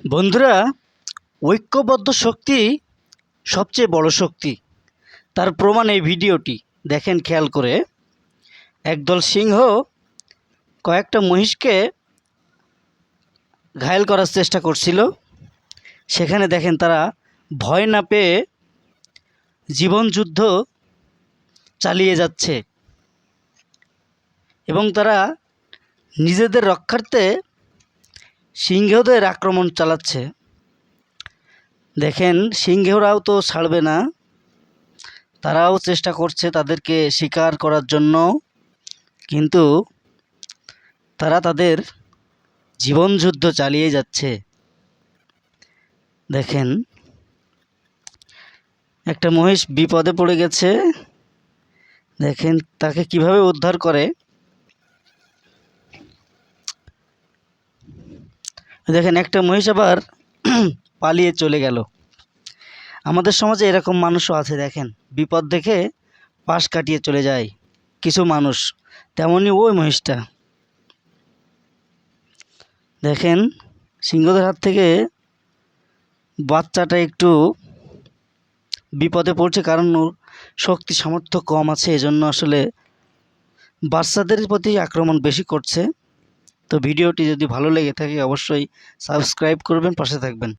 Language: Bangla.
বন্ধুরা, ঐক্যবদ্ধ শক্তি সবচেয়ে বড় শক্তি। তার প্রমাণ এই ভিডিওটি দেখেন খেয়াল করে। একদল সিংহ কয়েকটা মহিষকে ঘায়েল করার চেষ্টা করছিল। সেখানে দেখেন তারা ভয় না পেয়ে জীবনযুদ্ধ চালিয়ে যাচ্ছে এবং তারা নিজেদের রক্ষার্থে সিংহদের আক্রমণ চালাচ্ছে। দেখেন সিংহরাও তো ছাড়বে না, তারাও চেষ্টা করছে তাদেরকে শিকার করার জন্য, কিন্তু তারা তাদের জীবনযুদ্ধ চালিয়ে যাচ্ছে। দেখেন একটা মহিষ বিপদে পড়ে গেছে, দেখেন তাকে কিভাবে উদ্ধার করে। দেখেন একটা মহিষ আবার পালিয়ে চলে গেল। আমাদের সমাজে এরকম মানুষও আছে, দেখেন বিপদ দেখে পাশ কাটিয়ে চলে যায় কিছু মানুষ, তেমনই ওই মহিষটা। দেখেন সিংহদের হাত থেকে বাচ্চাটা একটু বিপদে পড়ছে, কারণ ওর শক্তি সামর্থ্য কম আছে, এজন্য আসলে বাচ্চাদের প্রতি আক্রমণ বেশি করছে। তো ভিডিওটি যদি ভালো লেগে থাকে অবশ্যই সাবস্ক্রাইব করবেন, পাশে থাকবেন।